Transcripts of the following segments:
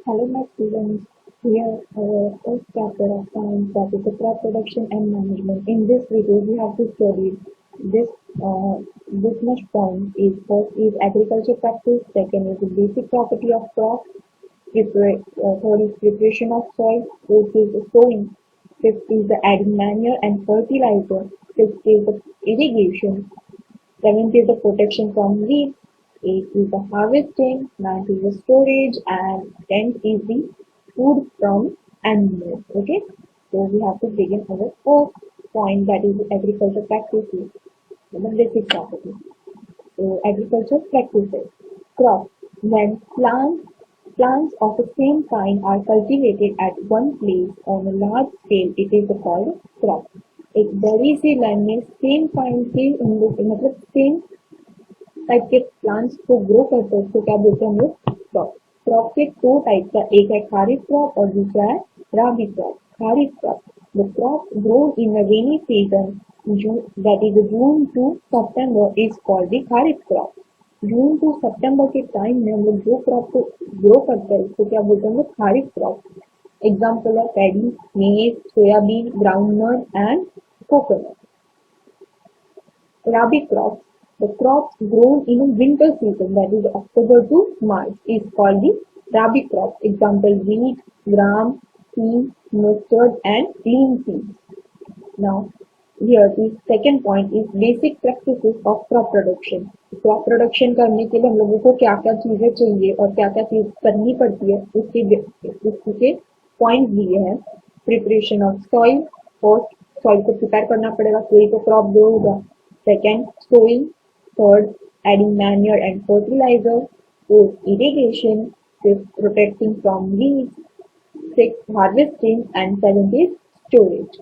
Hello, my students. Here, our first chapter of science, that is the crop production and management. In this video, we have to study this this much point. Is first is agriculture practice. Second is the basic property of crop. Third is preparation of soil. Fourth is the sowing. Fifth is the adding manure and fertilizer. Sixth is the irrigation. Seventh is the protection from weeds. Eighth is the harvesting. Ninth is the storage. And tenth is the food from animals. Okay. So we have to begin our first point, that is agriculture practices. The basic property. So agriculture practices. Crop. When plants of the same kind are cultivated at one place on a large scale, it is called crop. एक बड़ी सी line में same kind के हम लोग मतलब same type के plants को grow करते हैं, उसको क्या बोलते हैं हम लोग? क्रॉप. क्रॉप के दो टाइप का, एक है खारिफ क्रॉप और दूसरा है rabi crop. Kharif crop, the crop grown in the rainy season, that is June to September, is called the kharif crop. June to September के टाइम में हम लोग जो क्रॉप को ग्रो करते हैं उसको क्या बोलते हैं हम लोग? खारिफ क्रॉप. एग्जाम्पल है पैडी, मेज, soybean, groundnut and coconut. Rabi crops, the crops grown in a winter season, that is October to March, is called the Rabi crop. Example wheat, gram, peas, mustard and lean peas. Now here the second point is basic practices of crop production. Crop production करने के लिए हम लोगों को क्या क्या चीजें चाहिए और क्या क्या चीज करनी पड़ती है उसके पॉइंट दिए हैं. Preparation of soil, first soil को प्रिपेयर करना पड़ेगा कोई तो क्रॉप ग्रो होगा. Second sowing. Third adding manure and fertiliser. Fourth irrigation. Fifth protecting from weeds. Sixth harvesting and seventh is storage.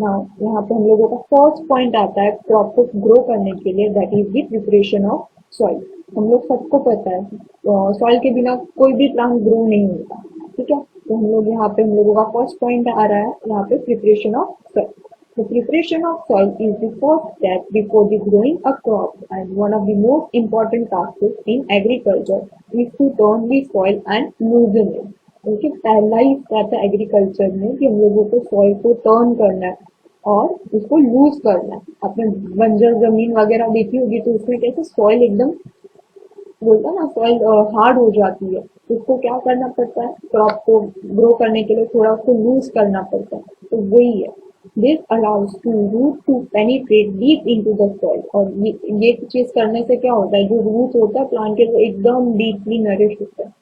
Now यहाँ पे हम लोगों का फर्स्ट पॉइंट आता है क्रॉप को ग्रो करने के लिए, that is the preparation of soil. हम लोग सबको पता है सॉइल के बिना कोई भी प्लांट ग्रो नहीं होता. ठीक है, तो हम लोग यहाँ पे हम लोगों का फर्स्ट पॉइंट आ रहा है यहाँ पे preparation of soil. The preparation of soil is the first step before the growing a crop, and one of the most important tasks in agriculture is to turn the soil and loosen it. Okay, पहला ही step है agriculture में कि हम लोगों को soil को turn करना है और उसको लूज करना है. आपने बंजर जमीन वगैरह देखी होगी तो उसमें कैसे सॉइल एकदम बोलता ना सॉइल हार्ड हो जाती है, तो उसको क्या करना पड़ता है? क्रॉप को ग्रो करने के लिए थोड़ा उसको लूज करना पड़ता है. तो वही है. This allows to root to penetrate deep into the soil. और ये चीज करने से क्या होता है? जो रूट होता है प्लांट के वो एकदम डीपली नरिश होता है.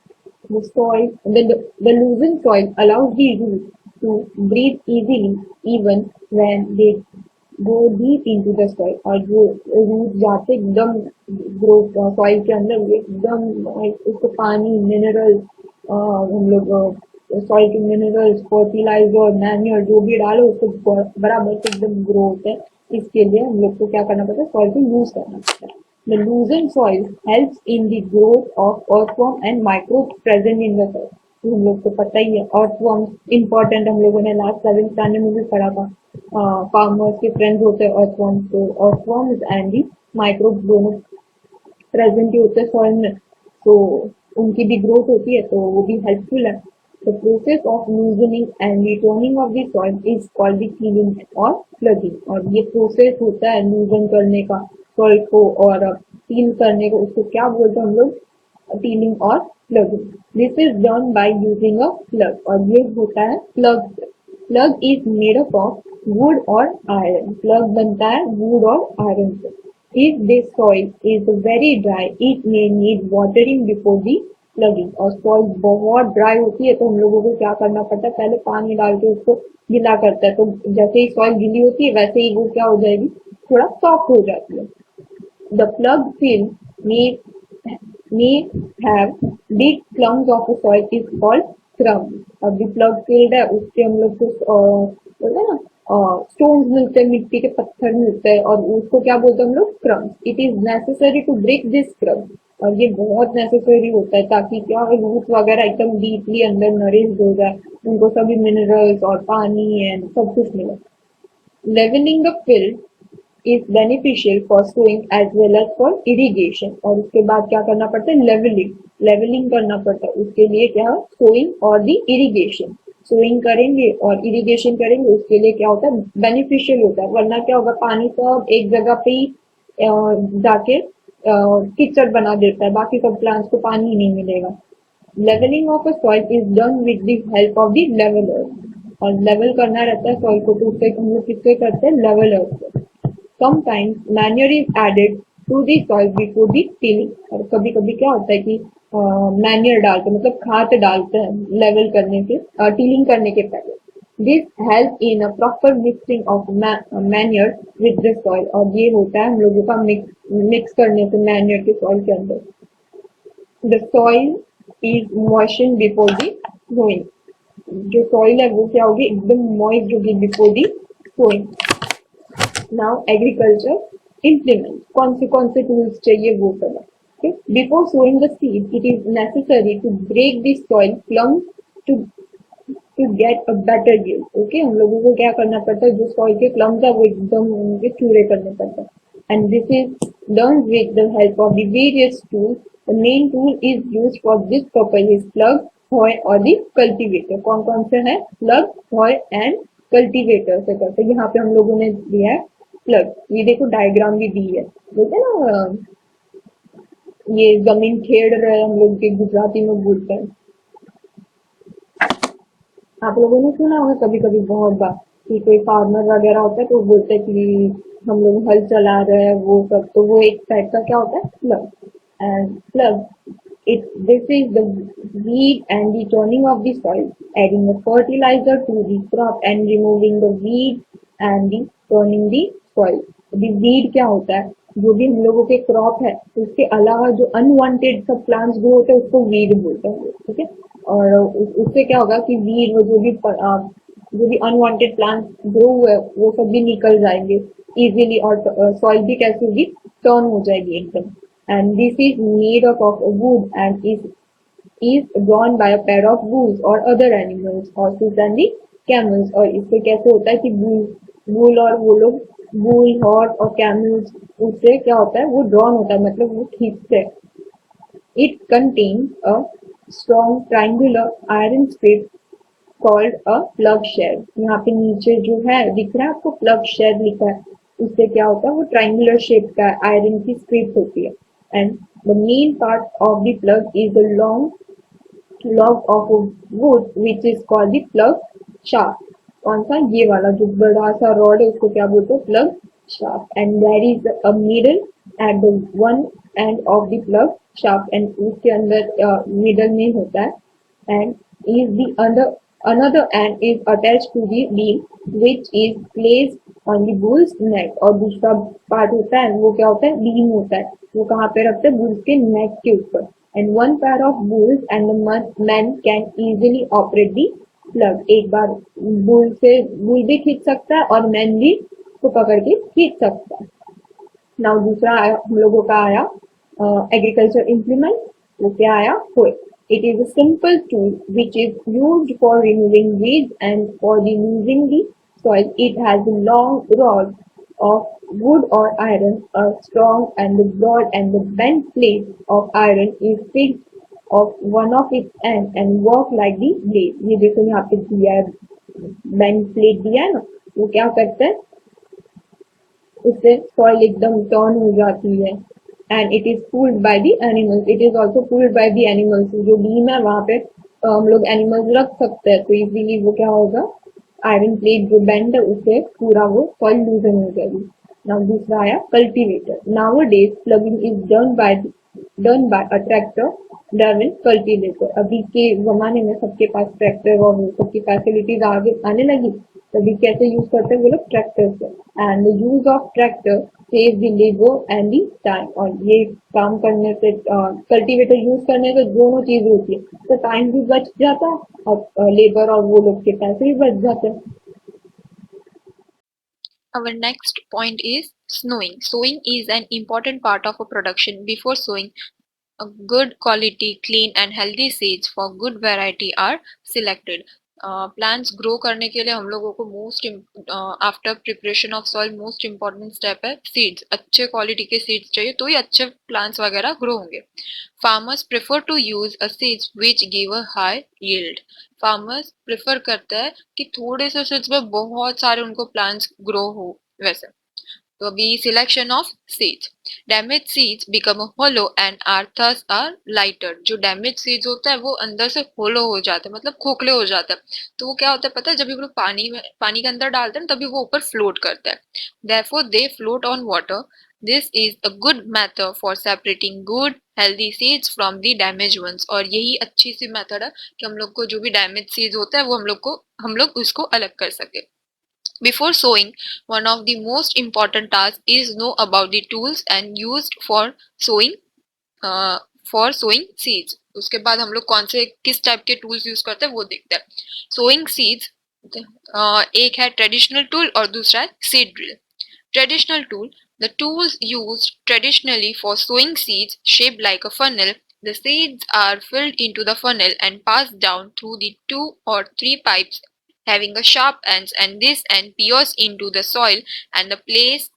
The soil, the loosened soil allows the roots to breathe easily even when they go deep into the soil. और जो रूट जाते एकदम ग्रो सॉइल के अंदर एकदम उसको पानी मिनरल हम लोग सॉइल के मिनरल्स फर्टिलाइजर मैन्योर जो भी डालो उसको बराबर से एकदम ग्रो होते हैं. इसके लिए हम लोग को क्या करना पड़ता है? सॉइल को यूज करना पड़ता है. The loosened soil helps in the growth of earthworm and microbes present in the soil. तो हम लोग को पता ही है earthworms इम्पोर्टेंट, हम लोगों ने लास्ट 7th स्टैंडर्ड में भी पढ़ा था. फार्मर्स के फ्रेंड्स होते हैं earthworms, तो earthworms and the microbes दोनों प्रेजेंट ही होते हैं सॉइल में, तो उनकी भी ग्रोथ होती है तो वो भी हेल्पफुल है. The process of loosening and returning of the soil is called the tilling or plugging. और ये प्रोसेस होता है लूजन करने का सॉइल को और टील करने को, उसको क्या बोलते हैं हम लोग? टीलिंग और plugging. This is done by using a plug, और ये होता है प्लग से. Plug is made up of would और आयरन. प्लग बनता है वुड और आयरन से. If the soil is very dry, it may need watering before the plugging. और soil बहुत ड्राई होती है तो हम लोगों को क्या करना पड़ता है? पहले पानी डाल के उसको गीला करता है, तो जैसे ही सॉइल गीली होती है वैसे ही वो क्या हो जाएगी? थोड़ा सॉफ्ट हो जाती है. The plug fill may have big clumps of soil is called crumbs. अब जो plug filled है उससे हम लोग को बोलते हैं ना स्टोन्स मिलते हैं, मिट्टी के पत्थर मिलते हैं और उसको क्या बोलते हैं हम लोग? Crumbs. It is necessary to break this crumbs. और ये बहुत नेसेसरी होता है ताकि क्या रूट वगैरह एकदम डीपली अंदर नरिश हो जाए, उनको सभी मिनरल्स और पानी एंड सब कुछ मिले. Levelling the field is beneficial for sowing as well as for irrigation. और उसके बाद क्या करना पड़ता है, लेवलिंग करना पड़ता है। उसके लिए क्या, सोइंग और दी इरिगेशन, सोइंग करेंगे और इरिगेशन करेंगे, उसके लिए क्या होता है, बेनिफिशियल होता है। वरना क्या होगा, पानी सब एक जगह पे ही जाके कीचड़ बना देता है, बाकी सब प्लांट्स को पानी ही नहीं मिलेगा। Levelling of a soil is done with the help of the leveller, और लेवल करना रहता है सॉइल को, तो उससे हम लोग किससे करते हैं, लेवलर से। Sometimes manure is added to the soil before the tilling, और कभी कभी क्या होता है कि मैन्योर डालते हैं, मतलब खाद डालते हैं लेवल करने से, टिलिंग करने के पहले। This help in a proper mixing of manure with the soil, और ये होता है हम लोगों का मिक्स करने से मैन्योर के सॉइल के अंदर। The soil is moisten before the sowing, जो सॉइल है वो क्या होगी, एकदम मॉइस्ट होगी before the sowing. Now agriculture implement, कौन से टूल्स चाहिए वो करें। Okay? Before sowing the seed, it is necessary to break the soil plums to get a better yield. Okay? हम लोगों को क्या करना पड़ता है, जो soil के plums है वो एकदम उनके चूरे करने पड़ते हैं। And this is done with the help of the various tools. The main tool is used for this purpose is plug, hoe और the cultivator. कौन से हैं, plug, hoe and cultivator से करते हैं। यहाँ पे हम लोगों ने दिया है प्लग, ये देखो डायग्राम भी दी है, बोलते हैं ना ये जमीन खेड़ रहे, हम लोग के गुजराती में बोलते हैं। आप लोगों ने सुना होगा कभी कभी बहुत बार कि कोई फार्मर वगैरह होता है तो बोलते हैं कि हम लोग हल चला रहे हैं, वो सब, तो वो एक टाइप का क्या होता है, plug. And plug it this is the weed and the turning of the soil, adding the fertilizer to the crop and removing the weed and the turning the soil. the weed क्या होता है, जो भी हम लोगों के crop है उसके अलावा जो अनवांटेड सब प्लांट्स ग्रो होते हैं उसको वीड बोलते हैं, ठीक है। और उससे क्या होगा कि वीड जो भी अनवांटेड प्लांट्स ग्रो हुए वो सब भी निकल जाएंगे इजीली, और सॉइल भी कैसे होगी, टर्न हो जाएगी एकदम। And this is made up of wood and is drawn by a pair of bulls or other animals, horses and the camels। और इससे कैसे होता है कि बुल और वो लोग, बुल, हॉर्स और कैमल्स, उससे क्या होता है, वो ड्रॉन होता है, मतलब वो खींचते हैं। It contains a strong triangular iron strip called a plug shed। यहाँ पे नीचे जो है दिख रहा है आपको, प्लग शेड लिखा है, उससे क्या होता है, वो ट्राइंगुलर शेप का आयरन की स्ट्रिप होती है। And the main part of the plug is the long log of wood which is called the plug shaft। कौन सा, ये वाला जो बड़ा सा रॉड है उसको क्या बोलते हैं, plug shaft. And there is a middle at the one end of the plug shaft, and उसके अंदर मिडल में होता है। And is the another end is attached to the beam which is placed on the bull's neck। और दूसरा part होता है वो क्या होता है, बीम होता है, वो कहाँ पे रखते हैं, बुल्स के नेक के ऊपर। And one pair of bulls and the man can easily operate the plug. एक बार बुल भी खींच सकता है और मैन भी उसको पकड़ के खींच सकता है। नाउ दूसरा आया हम लोगों का आया एग्रीकल्चर इम्प्लीमेंट, वो क्या आया, होए। It is a simple tool which is used for removing weeds and for removing the soil. It has a long rod of wood or iron, a strong and the broad and the bent plate of iron is fixed of one of its end and work like the blade। ये देखो यहाँ पे दिया है, bent plate दिया है ना, वो क्या करता है, उससे सॉइल एकदम टर्न हो जाती है। And it is pulled by the animals, it is also pulled by the animals. जो बीम है वहां पे हम लोग एनिमल्स रख सकते हैं, तो इजीली वो क्या होगा, आयरन प्लेट जो बेंड है उससे पूरा वो सॉइल लूजन हो जाएगी। नाउ दूसरा आया cultivator. Now days plugging is done by a tractor driven cultivator. अभी के जमाने में सबके पास ट्रैक्टर और सबकी फैसिलिटीज आगे आने लगी, तभी कैसे यूज करते हैं वो लोग, ट्रैक्टर से। And the use of tractor save the labour and the time. और ये काम करने से, कल्टीवेटर यूज करने से दोनों चीज होती है, तो टाइम भी बच जाता है और लेबर और वो लोग के पैसे भी बच जाते हैं। Our next point is snowing. Sowing is an important part of a production. Before sowing, a good quality, clean and healthy seeds for good variety are selected. Plants grow करने के लिए हम लोगों को after preparation of soil most important step है seeds. अच्छे quality के seeds चाहिए तो ही अच्छे प्लांट्स वगैरह ग्रो होंगे। Farmers prefer to use a seeds which give a high yield. Farmers prefer करता है कि थोड़े से सीड्स में बहुत सारे उनको प्लांट्स ग्रो हो। वैसे तो अभी selection of seeds, damage seeds become hollow and are thus are lighter। जो डैमेज सीड्स होता है वो अंदर से होलो हो जाता है, मतलब खोखले हो जाता है। तो वो क्या होता है पता है, जब भी वो लोग पानी के अंदर डालते हैं तभी वो ऊपर फ्लोट करता है। therefore they float on water। this is a good method for separating good healthy seeds from the damaged ones। और यही अच्छी सी मेथड है कि हम लोग को जो भी डैमेज सीड्स होता है वो हम लोग उसको अलग कर सके। Before sowing, one of the most important tasks is know about the tools and used sowing for sowing seeds। उसके बाद हम लोग कौन से किस टाइप के टूल्स यूज करते हैं वो देखते हैं। सोइंग सीड्स, एक है ट्रेडिशनल टूल और दूसरा है seed drill. Traditional tool, the tools used traditionally for sowing seeds shaped like a funnel. The seeds are filled into the funnel and passed down through the 2 or 3 pipes having a sharp ends, and this end pierces into the soil and the place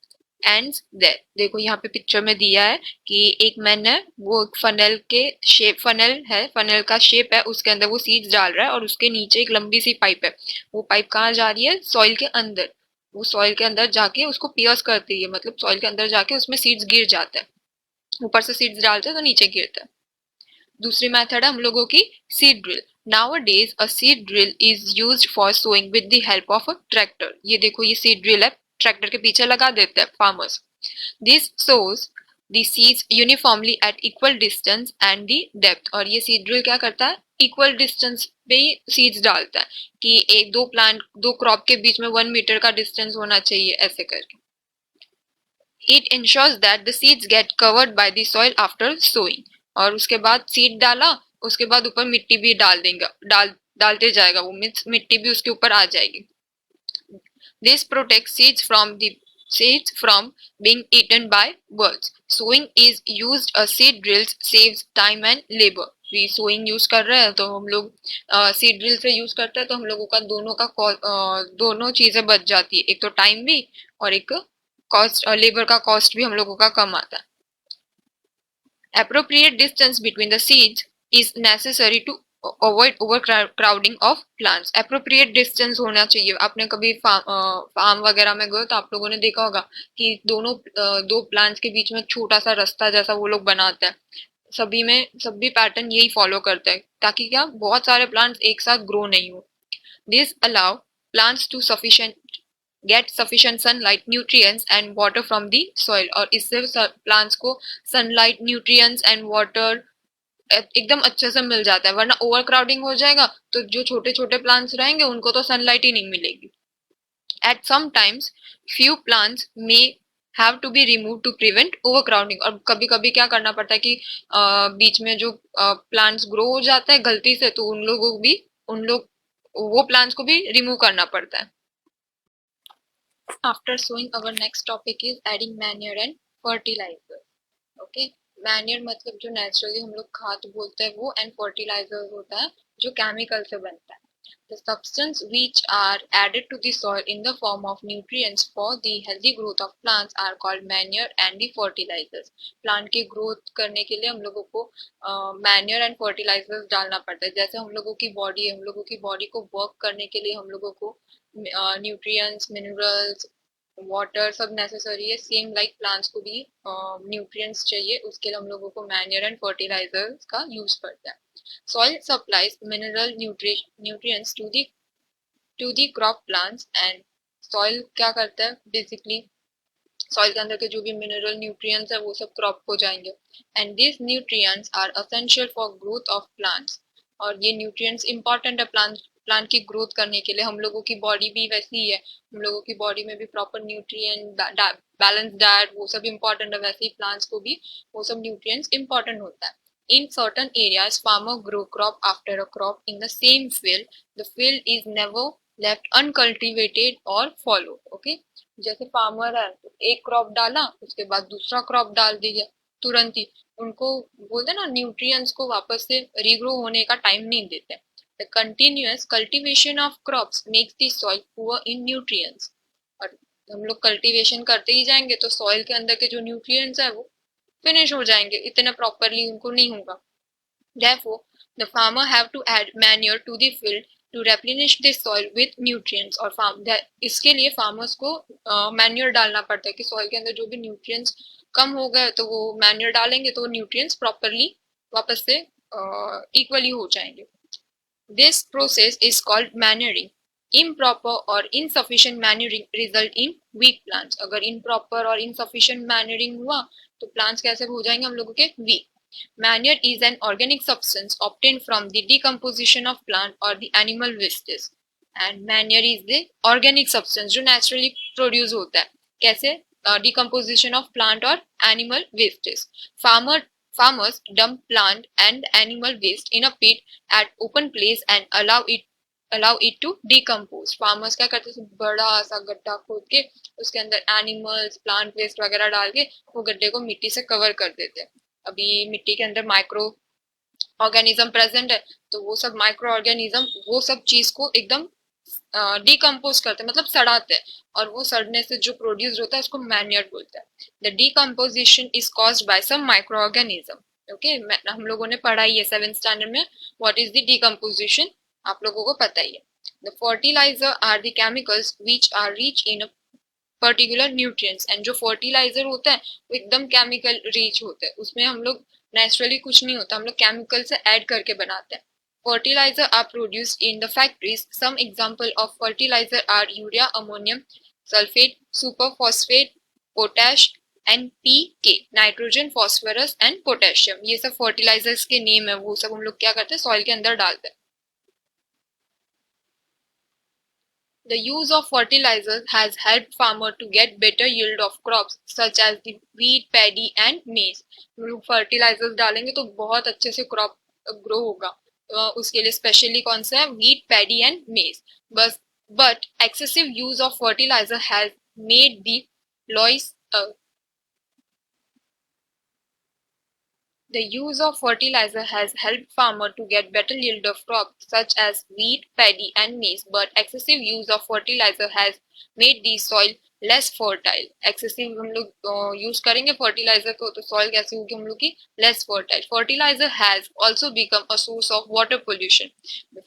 ends there। देखो यहाँ पे picture में दिया है कि एक man है, वो फनल के शेप, फनल है, फनल का शेप है, उसके अंदर वो सीड्स डाल रहा है और उसके नीचे एक लंबी सी पाइप है। वो पाइप कहाँ जा रही है, सॉइल के अंदर। वो सॉइल के अंदर जाके उसको पियर्स करती है, मतलब सॉइल के अंदर जाके उसमें सीड्स गिर जाता है। ऊपर से सीड्स डालते हैं तो नीचे गिरता है। दूसरी मेथड है हम लोगों की seed drill. Nowadays a seed drill is used for sowing with the help of a tractor। ये देखो ये सीड ड्रिल है, ट्रैक्टर के पीछे लगा देते हैं farmers. This sows the seeds uniformly at equal distance and the depth। और ये सीड ड्रिल क्या करता है, इक्वल डिस्टेंस पे ही सीड्स डालता है कि एक दो क्रॉप के बीच में 1 मीटर का डिस्टेंस होना चाहिए, ऐसे करके। It ensures that the seeds get covered by the soil after sowing। और उसके बाद सीड डाला, उसके बाद ऊपर मिट्टी भी डाल देंगे, डालते जाएगा वो, मिट्टी भी उसके ऊपर आ जाएगी। This protects seeds from being eaten by birds। Sowing is used a seed drills saves time and labor। भी सोइंग यूज कर रहे हैं तो हम लोग सीड ड्रिल से यूज करते हैं तो हम लोगों का दोनों चीजें बच जाती है, एक तो टाइम भी और एक कॉस्ट, लेबर का कॉस्ट भी हम लोगों का कम आता है। Appropriate distance between the seeds is necessary to avoid overcrowding of plants। appropriate distance होना चाहिए। आपने कभी फार्म वगैरह में गए तो आप लोगों ने देखा होगा कि दो प्लांट्स के बीच में छोटा सा रास्ता जैसा वो लोग बनाते हैं। सभी पैटर्न यही फॉलो करते हैं ताकि क्या बहुत सारे प्लांट्स एक साथ ग्रो नहीं हो। This allow plants to get sufficient sunlight, nutrients and water from the soil। और इससे प्लांट्स को सनलाइट, न्यूट्रिएंट्स एंड वाटर एकदम अच्छे से मिल जाता है, वरना ओवर क्राउडिंग हो जाएगा तो जो छोटे छोटे प्लांट्स रहेंगे उनको तो सनलाइट ही नहीं मिलेगी। At some times few plants may have to be removed to prevent overcrowding। और कभी कभी क्या करना पड़ता है कि बीच में जो प्लांट्स ग्रो हो जाता है गलती से, तो उन लोग वो प्लांट्स को भी रिमूव करना पड़ता है। After sowing, our next topic is adding manure and fertilizer। Okay, manure मतलब जो नेचुरली हम लोग खाद बोलते हैं वो, एंड फर्टिलाइजर होता है जो केमिकल से बनता है। The substance which are added to the soil in the form of nutrients for the healthy growth of plants are called manure and the fertilizers। Plant की ग्रोथ करने के लिए हम लोगों को मैन्योर एंड फर्टिलाइजर्स डालना पड़ता है। जैसे हम लोगों की बॉडी है, हम लोगों की बॉडी को वर्क करने के लिए हम लोगों को न्यूट्रिएंट्स, मिनरल्स, वाटर सब नेसेसरी है। सेम लाइक प्लांट्स को भी न्यूट्रिएंट्स चाहिए, उसके लिए हम लोगों को मैन्योर एंड फर्टिलाइजर्स का यूज करता है। Soil supplies mineral nutrients to the crop plants. And soil क्या करता है बेसिकली, सॉइल के अंदर के जो भी मिनरल न्यूट्रिएंट्स है वो सब क्रॉप को जाएंगे। And this nutrients are essential for growth of plants. और ये न्यूट्रिएंट्स इंपॉर्टेंट है प्लांट की ग्रोथ करने के लिए। हम लोगों की बॉडी भी वैसी ही है, हम लोगों की बॉडी में भी प्रॉपर न्यूट्रिएंट बैलेंस डाइट वो सब इंपॉर्टेंट है, वैसे ही प्लांट्स को भी वो सब न्यूट्रिएंट्स इंपॉर्टेंट होता है। In certain areas, farmer grow crop after a crop in the same field। The field is never left uncultivated or followed। Okay, जैसे फार्मर है तो एक क्रॉप डाला उसके बाद दूसरा क्रॉप डाल दिया तुरंत ही, उनको बोलते ना न्यूट्रिएंट्स को वापस से रीग्रो होने का टाइम नहीं देते। The continuous cultivation of crops makes the soil poor in nutrients. और हम लोग कल्टीवेशन करते ही जाएंगे तो सॉइल के अंदर के जो न्यूट्रिएंट्स है वो फिनिश हो जाएंगे, इतना प्रॉपरली उनको नहीं होगा. Therefore, the farmer have to add manure to the field to replenish the soil with nutrients. और इसके लिए farmers को manure डालना पड़ता है कि soil के अंदर जो भी nutrients कम हो गए तो वो manure डालेंगे तो nutrients properly वापस से equally हो जाएंगे. This process is called manuring. Improper or insufficient manuring result in weak plants. अगर improper और insufficient manuring हुआ तो plants कैसे हो जाएंगे हम लोगों के weak. Manure is an organic substance obtained from the decomposition of plant or the animal wastes. And manure is the organic substance जो naturally produce होता है. कैसे? Decomposition of plant or animal wastes. Farmers dump plant and animal waste in a pit at open place and allow it to decompose. Farmers क्या करते हैं, बड़ा सा गड्ढा खोद के उसके अंदर एनिमल्स प्लांट वेस्ट वगैरह डाल के वो गड्ढे को मिट्टी से कवर कर देते हैं. अभी मिट्टी के अंदर माइक्रो ऑर्गेनिज्म प्रेजेंट है तो वो सब माइक्रो ऑर्गेनिज्म वो सब चीज को एकदम डिकम्पोज करते हैं, मतलब सड़ाते हैं, और वो सड़ने से जो प्रोड्यूस होता है उसको मैन्योर बोलते हैं. The decomposition is caused by some micro organism. Okay, हम लोगों ने पढ़ा ही है 7th स्टैंडर्ड में व्हाट इज द डिकम्पोजिशन, आप लोगों को पता ही है. The fertiliser are the chemicals which are rich in particular nutrients. And जो फर्टिलाइजर होता है वो एकदम केमिकल रिच होता है, उसमें हम लोग नेचुरली कुछ नहीं होता, हम लोग केमिकल से ऐड करके बनाते हैं. Fertilizer are produced in the factories. Some example of fertilizer are urea, ammonium sulfate, superphosphate, potash, NPK, nitrogen, phosphorus and potassium. ये सब fertilizers के नेम है, वो सब हम लोग क्या करते हैं सॉइल के अंदर डालते हैं. The use of fertilizers has helped farmer to get better yield of crops such as the wheat, paddy and maize. हम लोग fertilizers डालेंगे तो बहुत अच्छे से crop grow होगा. उसके लिए स्पेशली कौन सा है, wheat, paddy and maize. But excessive use of fertilizer has made the loess. The use of fertilizer has helped farmer to get better yield of crops such as wheat, paddy and maize, but excessive use of fertilizer has made the soil less fertile. Excessive हम लोग use करेंगे fertilizer को तो soil कैसे होगी हम लोग की less fertile. Fertilizer has also become a source of water pollution.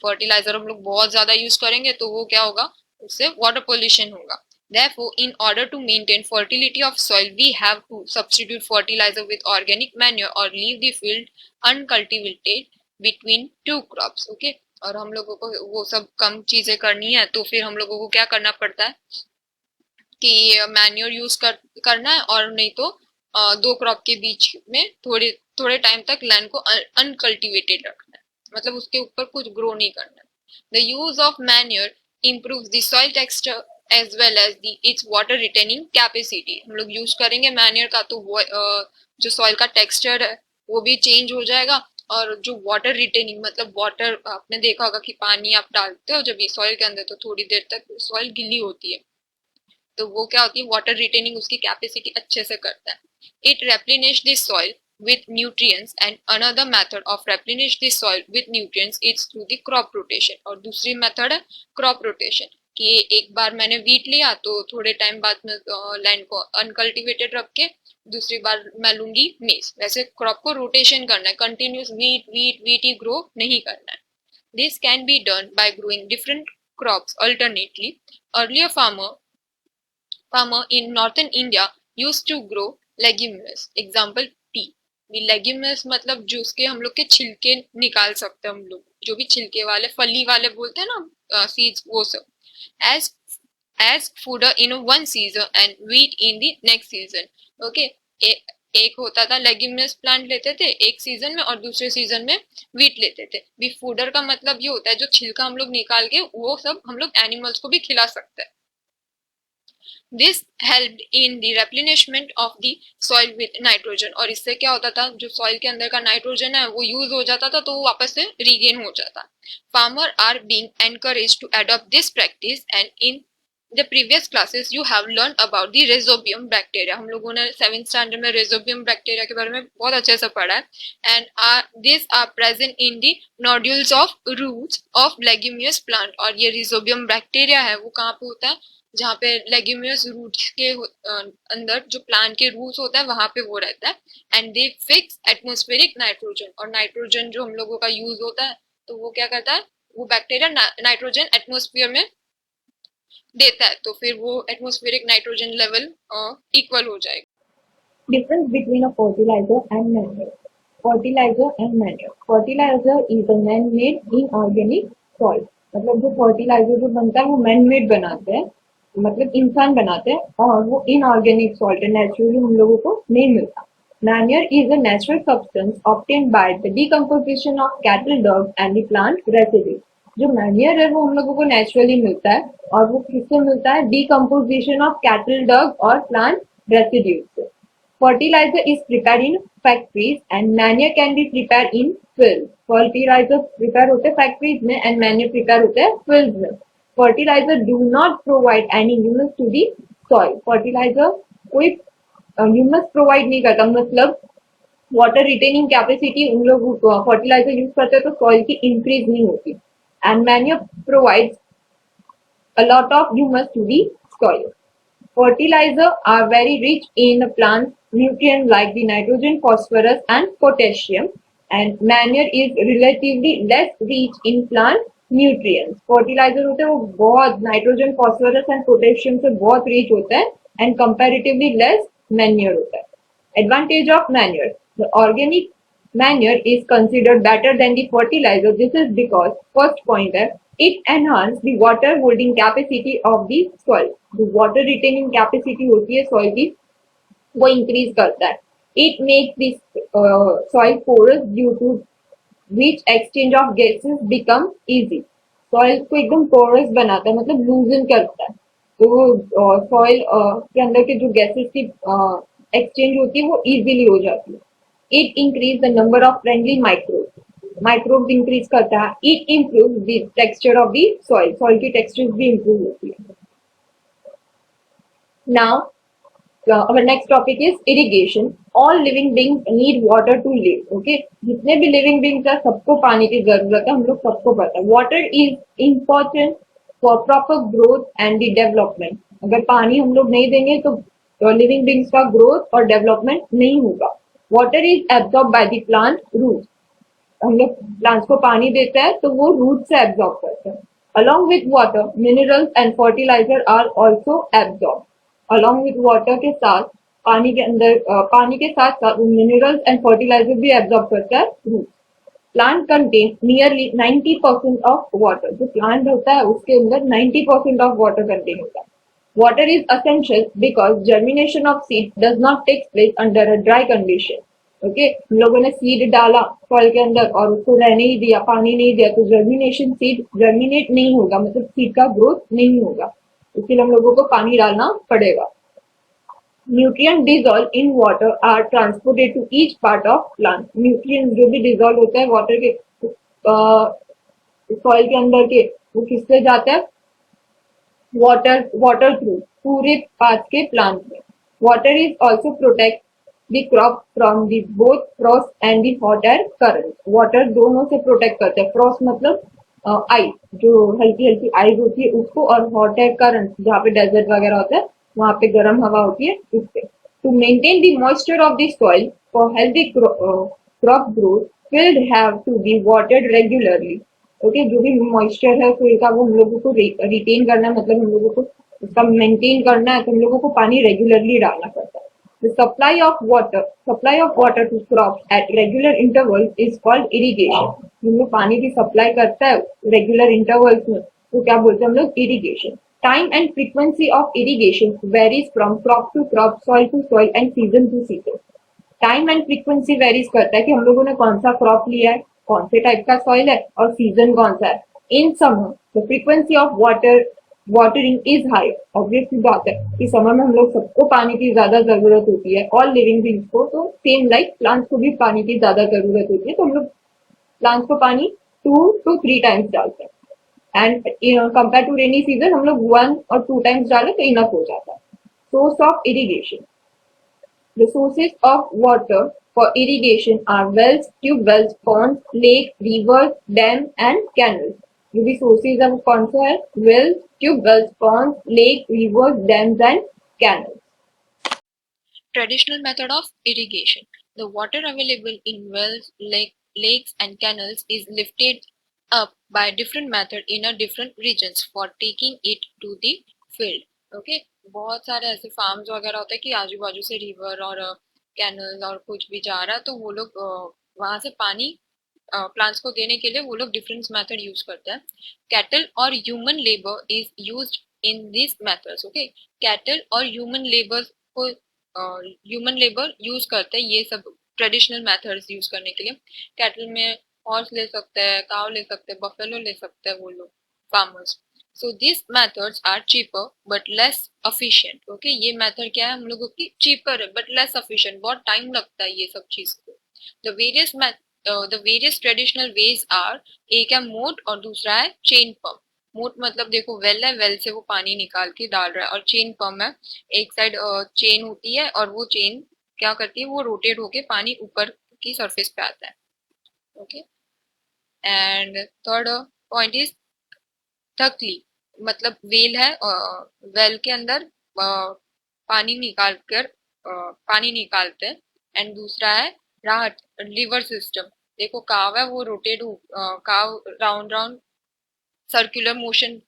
fertilizer हम लोग बहुत ज्यादा यूज करेंगे तो वो क्या होगा, उससे water pollution होगा. Therefore, in order to maintain fertility of soil, we have to substitute fertilizer with organic manure or leave the field uncultivated between two crops. Okay? और हम लोगों को वो सब कम चीजें करनी है तो फिर हम लोगों को क्या करना पड़ता है कि मैन्योर यूज करना है, और नहीं तो दो क्रॉप के बीच में थोड़े टाइम तक लैंड को अनकल्टिवेटेड रखना है, मतलब उसके ऊपर कुछ ग्रो नहीं करना है. The use of manure improves the soil texture as well as its water retaining capacity. हम लोग यूज करेंगे मैन्योर का तो जो सॉइल का टेक्सचर है वो भी चेंज हो जाएगा, और जो वाटर रिटेनिंग मतलब वाटर आपने देखा होगा कि पानी आप डालते हो जब ये सॉइल के अंदर तो थोड़ी देर तक सॉइल गीली होती है, तो वो क्या होती है वाटर रिटेनिंग उसकी कैपेसिटी अच्छे से करता है. It replenish the soil with nutrients and another method of replenish the soil with nutrients is through the crop rotation. और दूसरी मेथड है crop rotation कि एक बार मैंने wheat लिया तो थोड़े टाइम बाद में लैंड को अनकल्टिवेटेड रख के दूसरी बार मैं लूंगी maize. वैसे क्रॉप को रोटेशन करना है, कंटिन्यूस wheat ही ग्रो नहीं करना है. This can be done by growing different crops alternately. Earlier farmer in northern India used to grow leguminous. Example tea. Leguminous मतलब जो उसके हम लोग के छिलके निकाल सकते हैं, हम लोग जो भी छिलके वाले फली वाले बोलते हैं ना सीड्स, वो सब as fodder in one season and wheat in the next season. Okay, एक होता था लेग्यूमिनस प्लांट लेते थे एक सीजन में और दूसरे सीजन में व्हीट लेते थे. भी फूडर का मतलब ये होता है जो छिलका हम लोग निकाल के वो सब हम लोग एनिमल्स को भी खिला सकते हैं. This helped in the replenishment of the soil with nitrogen. और इससे क्या होता था जो soil के अंदर का नाइट्रोजन है वो यूज हो जाता था तो वो वापस से रीगेन हो जाता. Farmer are being encouraged to adopt this practice and in the previous classes you have learned about the rhizobium bacteria. हम लोगों ने 7th standard में rhizobium bacteria के बारे में बहुत अच्छे से पढ़ा है and these are present in the nodules of roots of leguminous plant. और ये rhizobium bacteria है वो कहाँ पे होता है, जहाँ पे leguminous roots के अंदर जो plant के roots होता है वहां पे वो रहता है and they fix atmospheric nitrogen. और nitrogen जो हम लोगों का use होता है तो वो क्या करता है, वो बैक्टीरिया नाइट्रोजन एटमोस्फियर में देता है तो फिर वो एटमॉस्फेरिक नाइट्रोजन लेवल इक्वल हो जाएगा. Difference between a fertilizer and manure. Fertilizer and manure. Fertilizer is a man-made inorganic soil. मतलब जो fertilizer जो बनता है वो man-made बनाते हैं, मतलब इंसान बनाते हैं, और वो inorganic salt है, naturally हम लोगों को नहीं मिलता. Manure is a natural substance obtained by the decomposition of cattle dung and the plant residue. जो मैन्योर है वो हम लोगों को नेचुरली मिलता है, और वो किससे मिलता है, डिकम्पोजिशन ऑफ कैटल डग और प्लांट रेसिड्यूज से. Fertilizer is prepared in factories and manure can be prepared in fields. Fertilizer prepare होते हैं factories में and manure prepare होते हैं fields में. Fertilizer do not provide any humus to the soil. Fertilizer कोई humus provide नहीं करता, मतलब वाटर रिटेनिंग कैपेसिटी उन लोग फर्टिलाइजर यूज करते हैं तो सॉइल की इंक्रीज नहीं होती. And manure provides a lot of humus to the soil. Fertilizers are very rich in plant nutrients like the nitrogen, phosphorus and potassium, and manure is relatively less rich in plant nutrients. Fertilizer होते हैं वो बहुत nitrogen, phosphorus and potassium से बहुत rich होता है and comparatively less manure होता है. Advantage of manure. The organic manure is considered better than the fertilizer. This is because first point है, it enhance the water holding capacity of the soil. जो water retaining capacity होती है soil की वो increase करता है. It makes the soil porous due to which exchange of gases become easy. Soil को एकदम porous बनाता है, मतलब loosen करता है. तो soil के अंदर के जो gases की exchange होती है वो easily हो जाती है. It increase the number of friendly microbes. Microbes increase करता है. It improves the texture of the soil. Soil की texture भी improve होती है. Now, our next topic is irrigation. All living beings need water to live. Okay, जितने भी living beings है सबको पानी की जरूरत है, हम लोग सबको पता है. Water is important for proper growth and the development. अगर पानी हम लोग नहीं देंगे तो लिविंग बींग्स का ग्रोथ और डेवलपमेंट नहीं होगा. Water is absorb by the plant roots. हम लोग प्लांट्स को पानी देते हैं तो वो रूट से एब्जॉर्ब करते हैं. Along with water minerals and fertiliser are also absorb. Along with water के साथ पानी के अंदर पानी के साथ साथ मिनरल्स एंड फर्टिलाइजर भी एब्जॉर्ब करता है root. Plant contain nearly 90% of water. जो प्लांट होता है उसके अंदर 90% ऑफ वाटर कंटेन होता है. Water is essential because germination of seed does not take place under a dry condition. Okay, हम लोगों ने सीड डाला सॉइल के अंदर और उसको रहने ही दिया, पानी नहीं दिया, तो जर्मिनेशन सीड जर्मिनेट नहीं होगा, मतलब सीड का ग्रोथ नहीं होगा. इसलिए हम लोगों को पानी डालना पड़ेगा. Nutrient dissolved in water are transported to each part of plant. Nutrients जो भी डिजोल्व होता है वाटर के सॉइल के अंदर के वो किससे जाता है, water through पूरे पार्ट के प्लांट में. Water is also protect the crop from the both Frost and the hot air current. Water दोनों से प्रोटेक्ट करते हैं. फ्रॉस्ट मतलब आइस, जो हल्की हल्की आइस होती है उसको, और हॉट एयर करंट जहाँ पे डेजर्ट वगैरह होता है वहां पे गर्म हवा होती है उससे. To maintain the moisture of the soil for healthy crop growth field have to be watered regularly. Okay, जो भी मॉइस्चर है फील्ड का वो हम लोगों को रिटेन करना है, मतलब हम लोगों को उसका मेंटेन करना है, तो हम लोगों को पानी रेगुलरली डालना पड़ता है. The supply of water to crops at regular intervals is called irrigation. हम लोग पानी की सप्लाई करता है रेगुलर इंटरवल्स में तो क्या बोलते हैं हम लोग, irrigation. Time and frequency of irrigation varies from crop to crop, soil to soil and season to season. Time and frequency varies करता है कि हम लोगों ने कौन सा क्रॉप लिया है, कौन से टाइप का सॉइल है और सीजन कौन सा है. In summer the frequency of watering is high. Obviously बात है कि समर में हम लोग सबको पानी की ज्यादा जरूरत होती है, ऑल लिविंग बींग्स को. तो सेम लाइक प्लांट्स को भी पानी की ज्यादा जरूरत होती है, तो हम लोग प्लांट्स को पानी 2 to 3 टाइम्स डालते हैं. And compare to rainy season हम लोग 1 और 2 टाइम्स डालें तो इनफ हो जाता है. Source of irrigation. The sources of water for irrigation are wells, tube wells, ponds, lakes, rivers, dams and canals. जो भी sources है वो कौन सा है? Wells, tube wells, ponds, lakes, rivers, dams and canals. Traditional method of irrigation. The water available in wells, lakes and canals is lifted up by different method in a different regions for taking it to the field. Okay, बहुत सारे ऐसे farms वगैरह होते हैं कि आजू बाजू से रिवर और कैनल और कुछ भी जा रहा है तो वो लोग वहां से पानी प्लांट्स को देने के लिए वो लोग डिफरेंट मेथड यूज करते हैं. कैटल और human labour is used in this methods. Okay, cattle और ह्यूमन लेबर को ह्यूमन लेबर यूज करते हैं ये सब ट्रेडिशनल मेथड्स यूज करने के लिए. कैटल में हॉर्स ले सकते हैं, काव ले सकते हैं, बफेलो ले सकते हैं वो लोग farmers. So this methods are cheaper but less efficient. Okay, ये मेथड क्या है हम लोगों की? चीपर है बट लेस एफिशिएंट. बहुत टाइम लगता है ये सब चीज को. The various traditional ways are, एक है मोट और दूसरा है चेन पंप. मोट मतलब देखो वेल है, वेल से वो पानी निकाल के डाल रहा है, और चेन पंप है एक साइड चेन होती है और वो चेन क्या करती है, वो रोटेट होके पानी ऊपर की सरफेस पे आता है. Okay, and third point is thickly, मतलब वेल है, वेल के अंदर पानी निकाल कर पानी निकालते हैं. एंड दूसरा है राहत, लिवर सिस्टम. देखो काव है वो रोटेट काव round round circular motion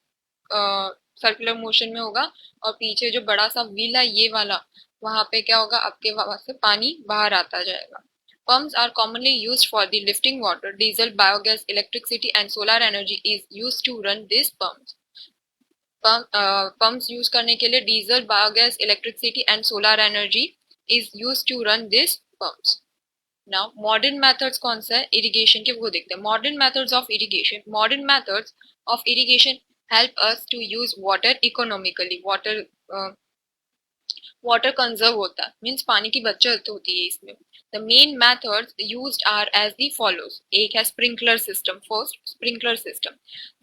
circular motion में होगा, और पीछे जो बड़ा सा व्हील है ये वाला, वहां पे क्या होगा, आपके वहां से पानी बाहर आता जाएगा. Pumps are commonly used for the lifting water. Diesel, biogas, electricity and solar energy is used to run these pumps. Pumps use करने के लिए diesel, biogas, electricity and solar energy is use to run this pumps. Now modern methods कौन सा है irrigation के, वो देखते हैं. Modern methods of irrigation. Modern methods of irrigation help us to use water economically. Water conserve होता है, means पानी की बचत होती है इसमें. The main methods used are as the follows. एक है sprinkler system. First, sprinkler system.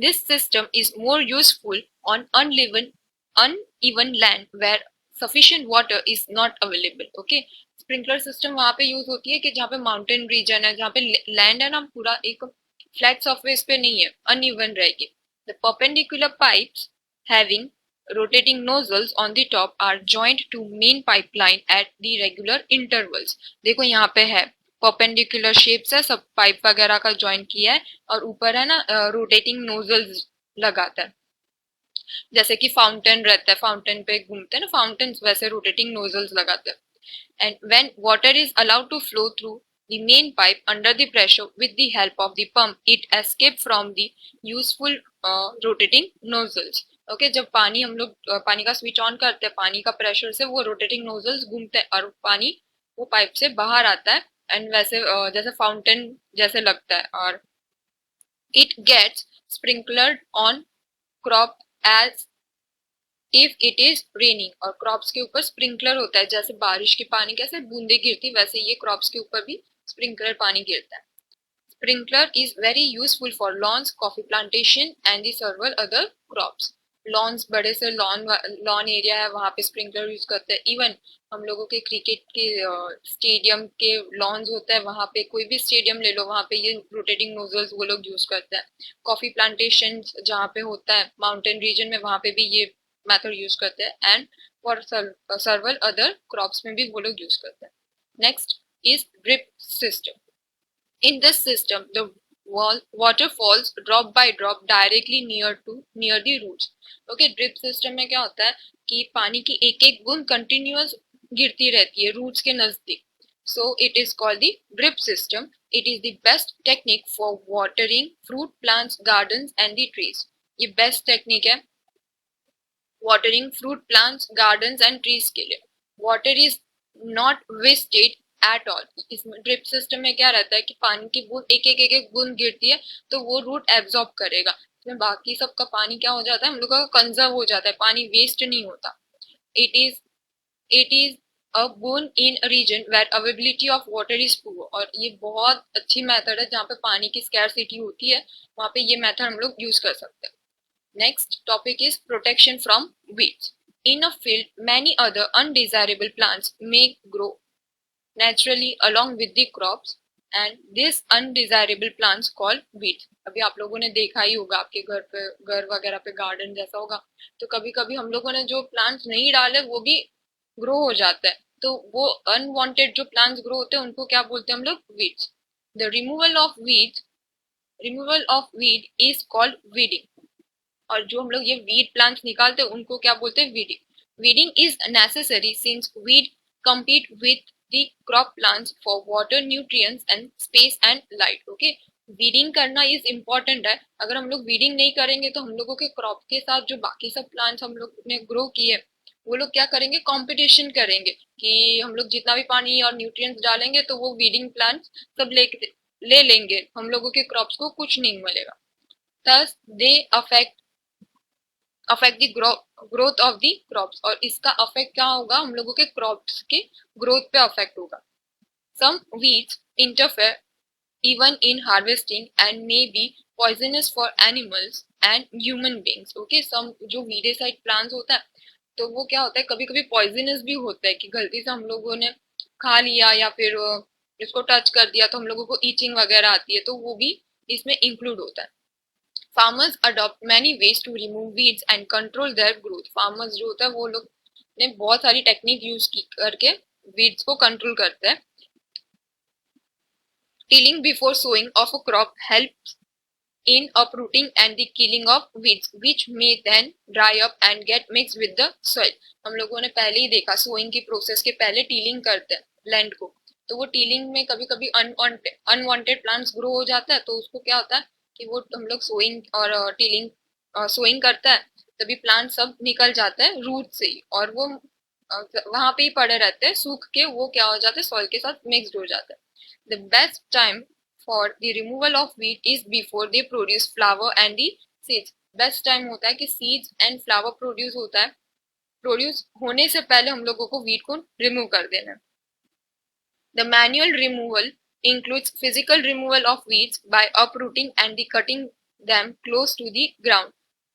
This system is more useful on uneven land where sufficient water is not available. Okay, sprinkler system वहां पे यूज होती है कि जहाँ पे mountain region है, जहाँ पे लैंड है ना पूरा एक फ्लैट सरफेस पे नहीं है, अनइवन रहेगी. The perpendicular pipes having rotating nozzles on the top are joined to main pipeline at the regular intervals. देखो यहाँ पे है परपेंडिकुलर शेप्स है, सब पाइप वगैरह का ज्वाइन किया है, और ऊपर है ना रोटेटिंग नोजल्स लगाता है. जैसे कि फाउंटेन रहता है, फाउंटेन पे घूमते हैं ना फाउंटेन, वैसे रोटेटिंग नोजल्स लगाते हैं. And when water is allowed to flow through the main pipe under the pressure with the help of the pump, it escapes from the useful rotating nozzles. Okay, जब पानी हम लोग पानी का switch on करते हैं, पानी का प्रेशर से वो रोटेटिंग नोजल्स घूमते हैं और पानी वो पाइप से बाहर आता है, एंड वैसे जैसे फाउंटेन जैसे लगता है. और it gets sprinklered on crop as if it is raining. और क्रॉप्स के ऊपर स्प्रिंकलर होता है, जैसे बारिश के पानी कैसे बूंदे गिरती वैसे ये क्रॉप्स के ऊपर भी स्प्रिंकलर पानी गिरता है. Sprinkler is very useful for lawns, coffee plantation and the several other crops. Lawns, बड़े से लॉन एरिया है वहां पे स्प्रिंकलर यूज करते हैं. इवन हम लोगों के क्रिकेट के स्टेडियम के लॉन्स होता है, वहां पे कोई भी स्टेडियम ले लो, वहां पे ये रोटेटिंग नोजल्स वो लोग यूज करते हैं. कॉफी प्लांटेशन जहाँ पे होता है माउंटेन रीजन में, वहां पे भी ये मेथड यूज करते हैं. एंड फॉर सर्वल अदर क्रॉप्स में भी वो लोग यूज करते हैं. Next is drip system. In this system, the water falls drop by drop directly near the roots. Okay, drip system में क्या होता है कि पानी की एक एक बूंद कंटिन्यूअस गिरती रहती है रूट्स के नजदीक. So it is called the drip system. It is the best technique for watering fruit plants, gardens and the trees. ये बेस्ट टेक्निक है watering fruit plants, gardens and trees के लिए. Water is not wasted at all. इसमें drip system में क्या रहता है कि पानी की बूंद एक एक बूंद गिरती है तो वो रूट एब्जॉर्ब करेगा, इसमें बाकी सबका पानी क्या हो जाता है, हम लोग का कंजर्व हो जाता है, पानी वेस्ट नहीं होता. It is a boon in region where availability of water is poor. और ये बहुत अच्छी मेथड है जहाँ पे पानी की स्कैरसिटी होती है, वहाँ पे ये मेथड हम लोग यूज कर सकते हैं. Next topic is protection from weeds. In a field, many other undesirable plants may grow naturally along with the crops and this undesirable plants called weeds. अभी आप लोगों ने देखा ही होगा आपके घर पे, घर वगैरह पे गार्डन जैसा होगा, तो कभी कभी हम लोगों ने जो प्लांट्स नहीं डाले वो भी ग्रो हो जाता है, तो वो अनवांटेड जो प्लांट्स ग्रो होते हैं उनको क्या बोलते हैं हम लोग? Weeds. The removal of weed is called weeding. और जो हम लोग ये वीड प्लांट्स निकालते हैं उनको क्या बोलते हैं? Weeding. Weeding is necessary since weed compete with the crop plants for water, nutrients and space and light. Okay, weeding करना इज इम्पोर्टेंट है. अगर हम लोग वीडिंग नहीं करेंगे तो हम लोगों के क्रॉप के साथ जो बाकी सब प्लांट्स हम लोग ने ग्रो किए वो लोग क्या करेंगे? कंपटीशन करेंगे कि हम लोग जितना भी पानी और न्यूट्रिएंट्स डालेंगे तो वो वीडिंग प्लांट्स सब ले लेंगे, हम लोगों के क्रॉप्स को कुछ नहीं मिलेगा. thus they affect the growth of the crops. और इसका अफेक्ट क्या होगा? हम लोगों के क्रॉप्स के ग्रोथ पे अफेक्ट होगा. some weeds interfere even in harvesting and may be poisonous for animals and human beings. Okay, some जो वीडेसाइड प्लांट्स होता है तो वो क्या होता है, कभी कभी पॉइजनस भी होता है कि गलती से हम लोगों ने खा लिया या फिर इसको टच कर दिया तो हम लोगों को ईचिंग वगैरह आती है, तो वो भी इसमें इंक्लूड होता है. Farmers adopt many ways to remove weeds and control their growth. Farmers जो होता है वो लोग ने बहुत सारी टेक्निक यूज की करके वीड्स को कंट्रोल करते हैं. Tilling before sowing of a crop helps in uprooting and the killing of weeds which may then dry up and get mixed with the soil. हम लोगों ने पहले ही देखा सोइंग की प्रोसेस के पहले टीलिंग करते हैं लैंड को, तो वो टीलिंग में कभी कभी अनवांटेड प्लांट्स ग्रो हो जाता है, तो उसको क्या होता है कि वो हम लोग सोइंग और टीलिंग सोइंग करता है तभी प्लांट सब निकल जाता है रूट से ही, और वो वहां पे ही पड़े रहते हैं सूख के, वो क्या हो जाता है सॉइल के साथ मिक्सड हो जाता है. The best time for the removal of wheat is before they produce flower and the seeds. Best time होता है कि सीड्स एंड फ्लावर प्रोड्यूस होता है, प्रोड्यूस होने से पहले हम लोगों को वीट को रिमूव कर देना है. The manual removal includes physical removal of weeds by uprooting and the cutting them close to the ground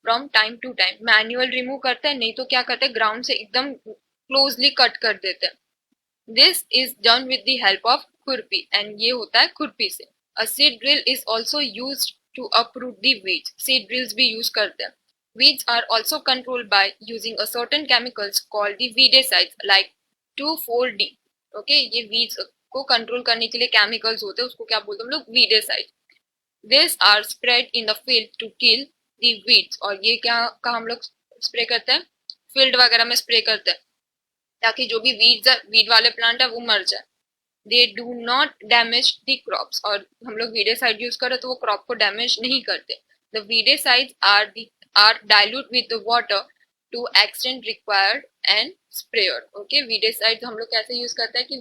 from time to time. Manual remove करते हैं, नहीं तो क्या करते हैं ग्राउंड से एकदम क्लोजली कट कर देते हैं. This is done with the help of खुरपी, एंड ये होता है खुरपी से. A seed drill is also used to uproot the weeds. Seed drills भी use करते हैं. Weeds are also controlled by using a certain chemicals called the weedicides like 2,4-D. Okay, ये weeds को कंट्रोल करने के लिए केमिकल्स होते हैं, उसको क्या बोलते हैं हम लोग? weedicide. These are spread in the field to kill the weeds. और ये क्या का हम लोग स्प्रे करते हैं? फील्ड वगैरह में स्प्रे करते हैं ताकि जो भी वीड वाले प्लांट है वो मर जाए. They do not damage the crops. और हम लोग वीडेसाइड यूज करें तो वो क्रॉप को डैमेज नहीं करते. The weedicides are dilute with the water to extend required and sprayer. Okay, weedicide हम लोग कैसे यूज करते हैं कि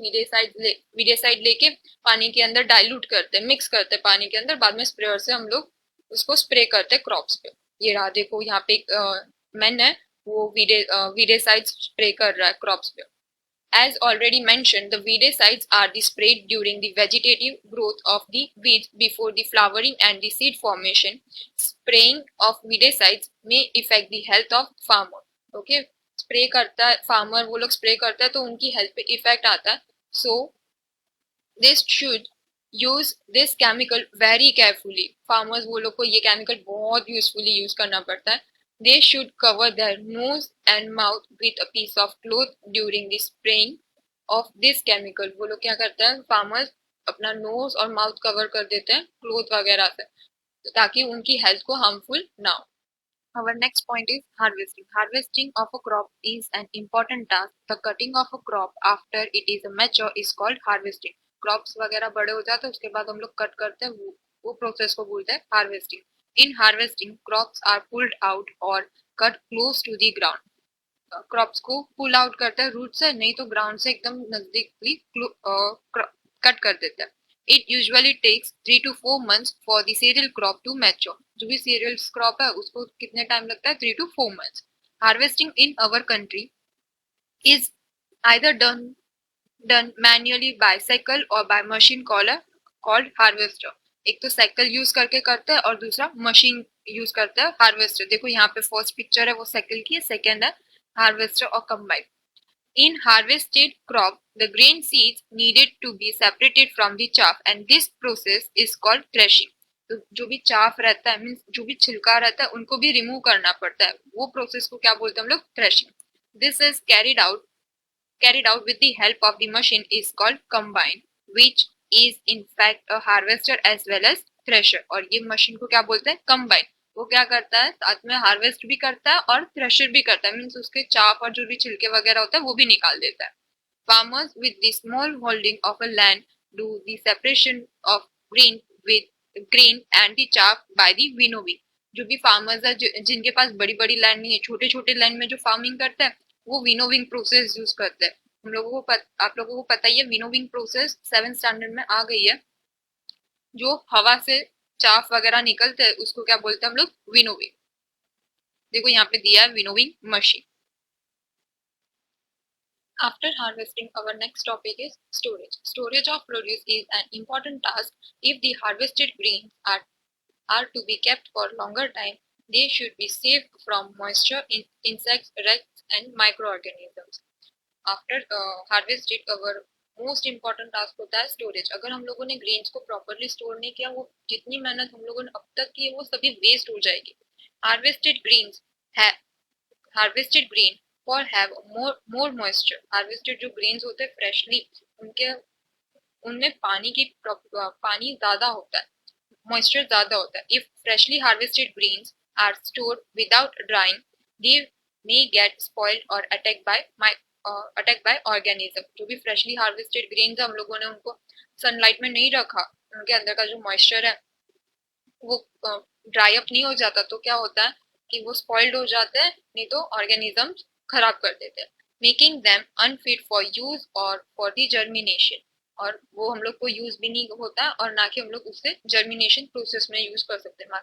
वीडेसाइड लेके पानी के अंदर डाइल्यूट करते हैं, मिक्स करते हैं पानी के अंदर, बाद में स्प्रेयर से हम लोग उसको स्प्रे करते हैं क्रॉप्स पे. ये रहा देखो यहाँ पे एक मैन है वो वीडेसाइड स्प्रे कर रहा है क्रॉप्स पे. As already mentioned, the weedicides are the sprayed during the vegetative growth of the weeds before the flowering and the seed formation. Spraying of weedicides may affect the health of farmer. Okay, spray करता है farmer, वो लोग spray करता है तो उनकी health पे effect आता है. So this should use this chemical very carefully. Farmers वो लोग को ये केमिकल बहुत यूजफुली यूज करना पड़ता है. They should cover their nose and mouth with a piece of cloth during the spraying of this chemical. वो लोग क्या करते हैं फार्मर्स अपना नोज और माउथ कवर कर देते हैं क्लोथ वगैरह से ताकि उनकी हेल्थ को हार्मफुल ना हो. Our next point is harvesting. Harvesting of a crop is an important task. The cutting of a crop after it is mature is called harvesting. Crops वगैरह बड़े हो जाते हैं उसके बाद हम लोग कट करते हैं, वो प्रोसेस को बोलते हैं harvesting. In harvesting, crops are pulled out or cut close to the ground. Crops को पुल आउट करते हैं रूट से, नहीं तो ग्राउंड से एकदम नजदीकली कट कर देते हैं. It usually takes 3 to 4 months for the cereal crop to mature. जो भी cereal crop है उसको कितने टाइम लगता है? 3 to 4 months. Harvesting in our country is either done manually by cycle or by machine called harvester. एक तो cycle use करके करते हैं और दूसरा मशीन यूज करते हैं हार्वेस्टर। देखो यहाँ पे फर्स्ट पिक्चर है वो साइकिल की है, सेकेंड है हार्वेस्टर और combine. In harvested crop, the grain seeds needed to be separated from the chaff and this process is called threshing. तो जो भी चाफ रहता है मीन्स जो भी छिलका रहता है उनको भी रिमूव करना पड़ता है, वो प्रोसेस को क्या बोलते हैं हम लोग, threshing. This is carried out with the help of the machine is called combine, which is in fact a harvester as well as thresher। और ये मशीन को क्या बोलते हैं, combine। वो क्या करता है, साथ में हार्वेस्ट भी करता है और थ्रेशर भी करता है, मीन्स उसके चाप और जो भी छिलके वगैरह होता है वो भी निकाल देता है। Farmers with the small holding of a land do the separation of grain and the chaff by the winnowing। जो भी फार्मर्स है जिनके पास बड़ी बड़ी लैंड नहीं है, छोटे छोटे लैंड में जो फार्मिंग करते हैं वो विनोविंग प्रोसेस यूज करते हैं। हम लोगों को आप लोगों को पता ही है विनोविंग प्रोसेस 7th स्टैंडर्ड में आ गई है। जो हवा से चाफ वगैरह निकलते हैं उसको क्या बोलते हैं हम लोग, विनोविंग। देखो यहाँ पे दिया है winnowing machine. After harvesting, our next topic is storage. Storage of produce is an important task. If the harvested grains are to be kept for longer time, they should be saved from moisture, insects, rats, and microorganisms. After harvested, our most important task होता है storage. अगर हम लोगों ने grains को properly store नहीं किया, वो जितनी मेहनत हम लोगों ने अब तक की है वो सभी वेस्ट हो जाएगी। हार्वेस्टेड ग्रेन्स है हार्वेस्टेड ग्रेन और हैव मोर मॉइस्चर। हार्वेस्टेड जो ग्रेन्स होते हैं फ्रेशली, उनके उनमें पानी ज्यादा होता है, मॉइस्चर ज्यादा होता है। If freshly harvested grains are stored without drying, they may get spoiled और अटैक बाय ऑर्गेनिज्म। जो भी फ्रेशली हार्वेस्टेड ग्रेन्स हम लोगों ने उनको सनलाइट में नहीं रखा, उनके अंदर का जो मॉइस्चर है वो ड्राई अप नहीं हो जाता, तो क्या होता है कि वो स्पॉइल्ड हो जाते हैं, नहीं तो ऑर्गेनिजम्स खराब कर देते हैं, making them unfit for use और फॉर दी जर्मिनेशन। और वो हम लोग को यूज भी नहीं होता है और ना कि हम लोग उससे जर्मिनेशन प्रोसेस में यूज कर सकते हैं।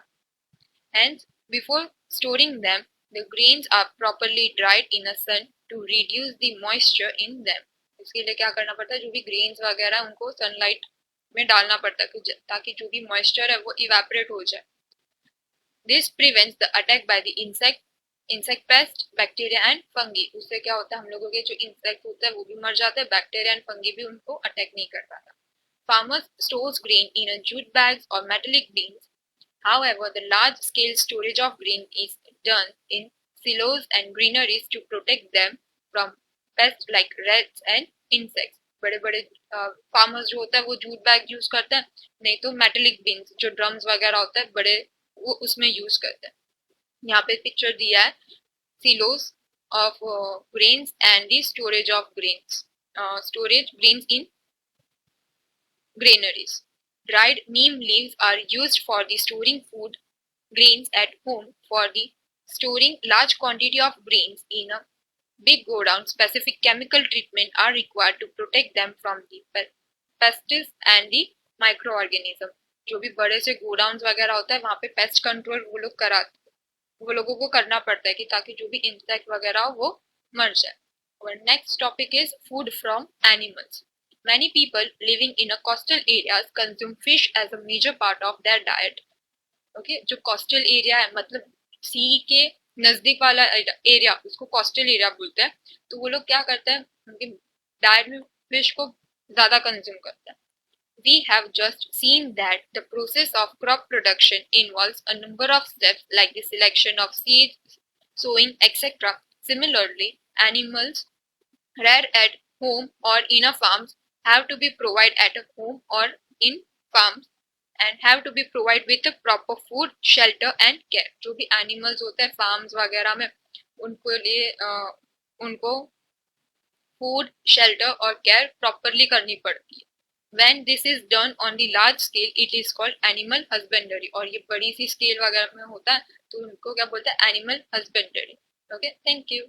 Hence, before storing them, the grains are properly dried in a sun to reduce the moisture in them। इसके लिए क्या करना पड़ता है, जो भी ग्रेन्स वगैरह उनको सनलाइट में डालना पड़ता है ताकि जो भी मॉइस्चर है वो इवेपोरेट हो जाए। This prevents the attack by the insect pest, bacteria and fungi। उससे क्या होता है, हम लोगों के जो इंसेक्ट होता है वो भी मर जाते हैं, बैक्टीरिया एंड फंगी भी उनको अटैक नहीं कर पाता। Farmers stores grain in a jute bags or metallic bins। However, the large-scale storage of grain is done in silos and granaries to protect them from pests like rats and insects। बड़े बड़े farmers जो होता है वो jute bag use करते हैं, नहीं तो मेटेलिक बिन्स जो ड्रम्स वगैरह होता है बड़े, वो उसमें यूज करते हैं। यहाँ पे पिक्चर दिया है silos of grains and the storage of grains in granaries। Dried neem leaves are used for the storing food grains at home। For the storing large quantity of grains in a big godown, specific chemical treatment are required to protect them from the pests and the microorganism। जो भी बड़े से godown वगैरह होता है वहाँ पे pest control वो लोगों को करना पड़ता है कि ताकि जो भी इंसेक्ट वगैरह हो वो मर जाए। और next topic is food from animals. Many people living in a coastal areas consume fish as a major part of their diet। Okay, जो कोस्टल एरिया है मतलब सी के नजदीक वाला एरिया, उसको कोस्टल एरिया बोलते हैं। तो वो लोग क्या करते हैं, उनके डाइट में फिश को ज्यादा कंज्यूम करते हैं। We have just seen that the process of crop production involves a number of steps like the selection of seeds, sowing, etc. Similarly, animals reared at home or in a farms have to be provided at a home or in farms and have to be provided with a proper food, shelter and care। जो भी animals होते हैं farms वगैरह में उनको लिए उनको food, shelter और केयर प्रॉपरली करनी पड़ती है। When this is done on the large scale, it is called animal husbandry। और ये बड़ी सी स्केल वगैरह में होता है तो उनको क्या बोलते हैं, animal husbandry. Okay, thank you.